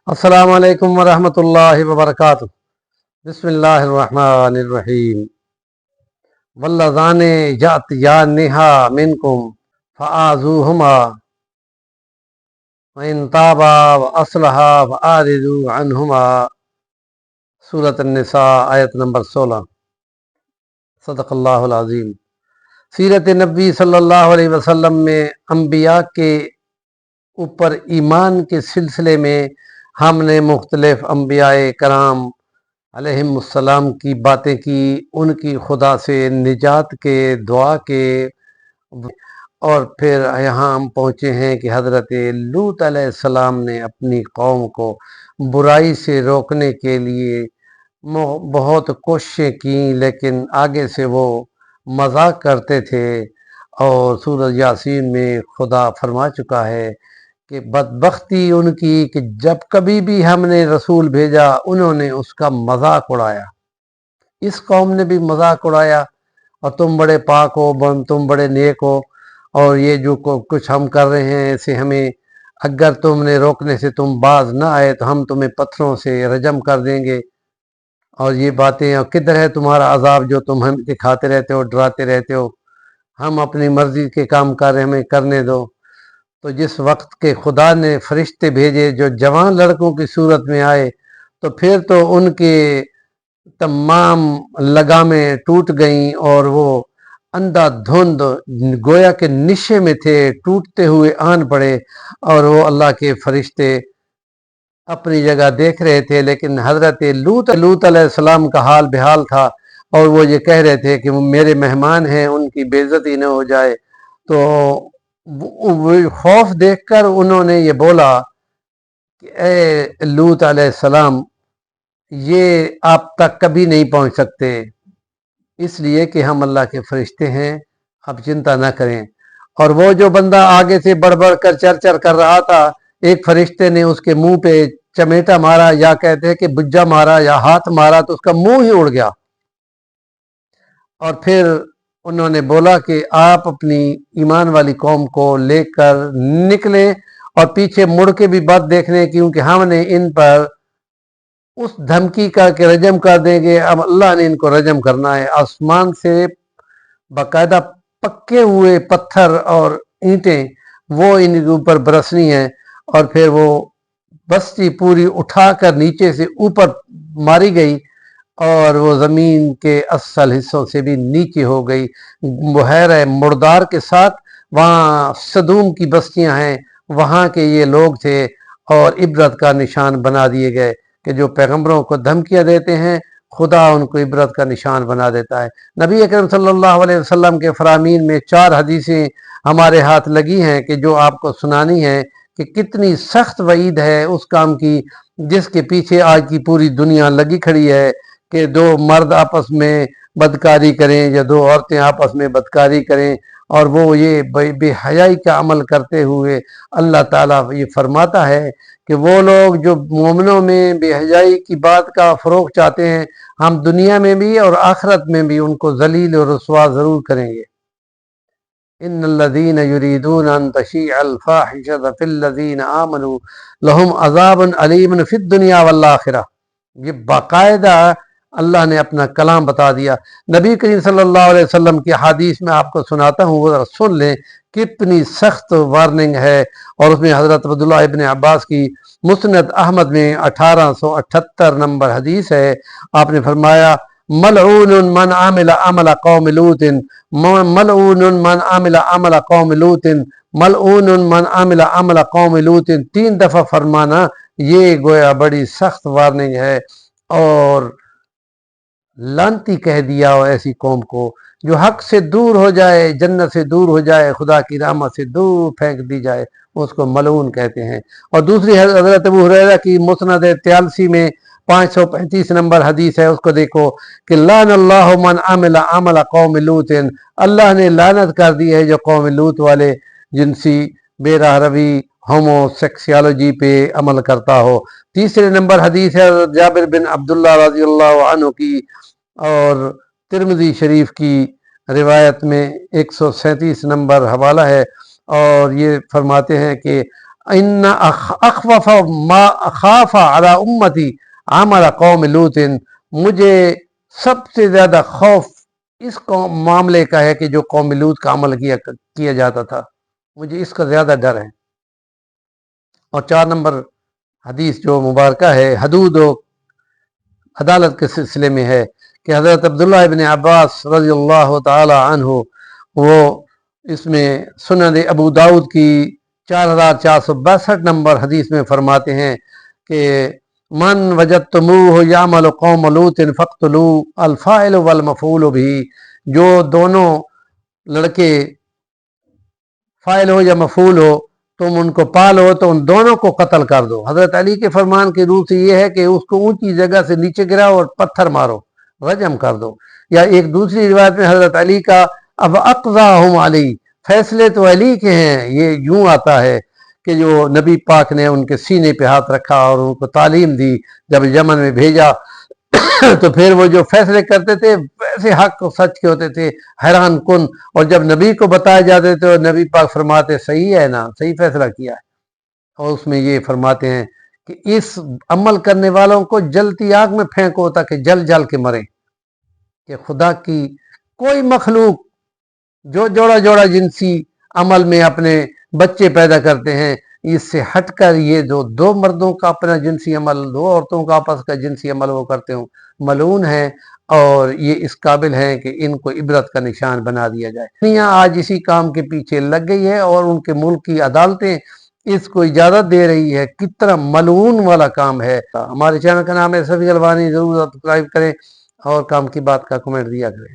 السلام علیکم ورحمۃ اللہ وبرکاتہ۔ بسم اللہ الرحمن الرحیم۔ واللذان یأتیانہا منکم فآذوہما وإن تابا وأصلحا فأعرضوا عنہما۔ سورۃ النساء آیت نمبر 16۔ صدق اللہ العظیم۔ سیرت نبی صلی اللہ علیہ وسلم میں انبیاء کے اوپر ایمان کے سلسلے میں ہم نے مختلف انبیاء کرام علیہم السلام کی باتیں کی، ان کی خدا سے نجات کے دعا کے، اور پھر یہاں ہم پہنچے ہیں کہ حضرت لوط علیہ السلام نے اپنی قوم کو برائی سے روکنے کے لیے بہت کوششیں کیں، لیکن آگے سے وہ مذاق کرتے تھے، اور سورۃ یاسین میں خدا فرما چکا ہے کہ بدبختی ان کی کہ جب کبھی بھی ہم نے رسول بھیجا انہوں نے اس کا مذاق اڑایا۔ اس قوم نے بھی مذاق اڑایا، اور تم بڑے پاک ہو، تم بڑے نیک ہو، اور یہ جو کچھ ہم کر رہے ہیں اسے ہمیں، اگر تم نے روکنے سے تم باز نہ آئے تو ہم تمہیں پتھروں سے رجم کر دیں گے، اور یہ باتیں، اور کدھر ہے تمہارا عذاب جو تم ہمیں دکھاتے رہتے ہو، ڈراتے رہتے ہو، ہم اپنی مرضی کے کام کر رہے ہیں، ہمیں کرنے دو۔ تو جس وقت کے خدا نے فرشتے بھیجے جو جوان لڑکوں کی صورت میں آئے، تو پھر تو ان کے تمام لگامیں ٹوٹ گئیں، اور وہ اندھا دھند گویا کے نشے میں تھے، ٹوٹتے ہوئے آن پڑے، اور وہ اللہ کے فرشتے اپنی جگہ دیکھ رہے تھے، لیکن حضرت لوط علیہ السلام کا حال بحال تھا، اور وہ یہ کہہ رہے تھے کہ وہ میرے مہمان ہیں، ان کی بے عزتی نہ ہو جائے۔ تو خوف دیکھ کر انہوں نے یہ بولا کہ اے لوط علیہ السلام، یہ آپ تک کبھی نہیں پہنچ سکتے، اس لیے کہ ہم اللہ کے فرشتے ہیں، آپ چنتا نہ کریں۔ اور وہ جو بندہ آگے سے بڑھ بڑھ کر چر کر رہا تھا، ایک فرشتے نے اس کے منہ پہ چمیٹا مارا، یا کہتے ہیں کہ بجا مارا یا ہاتھ مارا، تو اس کا منہ ہی اڑ گیا۔ اور پھر انہوں نے بولا کہ آپ اپنی ایمان والی قوم کو لے کر نکلیں، اور پیچھے مڑ کے بھی بات دیکھنے، کیونکہ ہم نے ان پر اس دھمکی کا کہ رجم کر دیں گے، اب اللہ نے ان کو رجم کرنا ہے۔ آسمان سے باقاعدہ پکے ہوئے پتھر اور اینٹیں وہ ان کے اوپر برسنی ہیں، اور پھر وہ بستی پوری اٹھا کر نیچے سے اوپر ماری گئی، اور وہ زمین کے اسفل حصوں سے بھی نیچے ہو گئی، بحیرہ مردار کے ساتھ۔ وہاں صدوم کی بستیاں ہیں، وہاں کے یہ لوگ تھے، اور عبرت کا نشان بنا دیے گئے کہ جو پیغمبروں کو دھمکیاں دیتے ہیں خدا ان کو عبرت کا نشان بنا دیتا ہے۔ نبی اکرم صلی اللہ علیہ وسلم کے فرامین میں 4 حدیثیں ہمارے ہاتھ لگی ہیں کہ جو آپ کو سنانی ہے کہ کتنی سخت وعید ہے اس کام کی جس کے پیچھے آج کی پوری دنیا لگی کھڑی ہے، کہ 2 مرد آپس میں بدکاری کریں یا 2 عورتیں آپس میں بدکاری کریں، اور وہ یہ بے حیائی کا عمل کرتے ہوئے اللہ تعالیٰ یہ فرماتا ہے کہ وہ لوگ جو مومنوں میں بے حیائی کی بات کا فروغ چاہتے ہیں، ہم دنیا میں بھی اور آخرت میں بھی ان کو ذلیل اور رسوا ضرور کریں گے۔ ان الذين يريدون ان تشيع الفاحشة في الذين آمنوا لهم عذاب علیم فی الدنیا والآخرہ۔ یہ باقاعدہ اللہ نے اپنا کلام بتا دیا۔ نبی کریم صلی اللہ علیہ وسلم کی حدیث میں آپ کو سناتا ہوں، وہ ذرا سن لیں، کتنی سخت وارننگ ہے۔ اور اس میں حضرت عبداللہ ابن عباس کی مسند احمد میں 1878 نمبر حدیث ہے، آپ نے فرمایا ملعون من عمل عمل قوم لوط، ملعون من عمل عمل قوم لوط، ملعون من عمل عمل قوم لوط، 3 دفعہ فرمانا، یہ گویا بڑی سخت وارننگ ہے، اور لانتی کہہ دیا ہو ایسی قوم کو جو حق سے دور ہو جائے، جنت سے دور ہو جائے، خدا کی رحمت سے دور پھینک دی جائے، اس کو ملعون کہتے ہیں۔ اور دوسری حضرت ابو ہریرہ کی مسند 83 میں 535 نمبر حدیث ہے، اس کو دیکھو کہ لعن اللہ من عمل عمل قوم لوط، اللہ نے لعنت کر دی ہے جو قوم لوط والے جنسی بے راہ روی ہومو سیکسیالوجی پہ عمل کرتا ہو۔ تیسرے نمبر حدیث ہے جابر بن عبداللہ رضی اللہ عنہ کی، اور ترمذی شریف کی روایت میں 137 نمبر حوالہ ہے، اور یہ فرماتے ہیں کہ ان اخوف ما اخاف علی امتی عمل قوم لوط، مجھے سب سے زیادہ خوف اس معاملے کا ہے کہ جو قوم لوط کا عمل کیا جاتا تھا، مجھے اس کا زیادہ ڈر ہے۔ اور 4 نمبر حدیث جو مبارکہ ہے حدود و عدالت کے سلسلے میں ہے کہ حضرت عبداللہ ابن عباس رضی اللہ تعالی عنہ وہ اس میں سنن ابو داؤد کی 4462 نمبر حدیث میں فرماتے ہیں کہ من وجدتموہ یعمل قوم لوط فاقتلوا الفاعل والمفعول بھی، جو دونوں لڑکے فاعل ہو یا مفعول ہو تم ان کو پالو تو ان دونوں کو قتل کر دو۔ حضرت علی کے فرمان کی روح سے یہ ہے کہ اس کو اونچی جگہ سے نیچے گراؤ اور پتھر مارو، رجم کر دو۔ یا ایک دوسری روایت میں حضرت علی کا اب اقضاہم علی، فیصلے تو علی کے ہیں، یہ یوں آتا ہے کہ جو نبی پاک نے ان کے سینے پہ ہاتھ رکھا اور ان کو تعلیم دی، جب یمن میں بھیجا تو پھر وہ جو فیصلے کرتے تھے ویسے حق و سچ کے ہوتے تھے، حیران کن، اور جب نبی کو بتائے جاتے تھے تو نبی پاک فرماتے صحیح ہے نا، صحیح فیصلہ کیا ہے۔ اور اس میں یہ فرماتے ہیں کہ اس عمل کرنے والوں کو جلتی آگ میں پھینکو تاکہ جل جل کے مریں، کہ خدا کی کوئی مخلوق جو جوڑا جوڑا جنسی عمل میں اپنے بچے پیدا کرتے ہیں، اس سے ہٹ کر یہ جو 2 مردوں کا اپنا جنسی عمل، 2 عورتوں کا آپس کا جنسی عمل وہ کرتے ہوں، ملعون ہیں، اور یہ اس قابل ہیں کہ ان کو عبرت کا نشان بنا دیا جائے۔ دنیا آج اسی کام کے پیچھے لگ گئی ہے اور ان کے ملک کی عدالتیں اس کو اجازت دے رہی ہے۔ کتنا ملعون والا کام ہے۔ ہمارے چینل کا نام ہے سفی الوانی، ضرور سبسکرائب کریں اور کام کی بات کا کمنٹ دیا کریں۔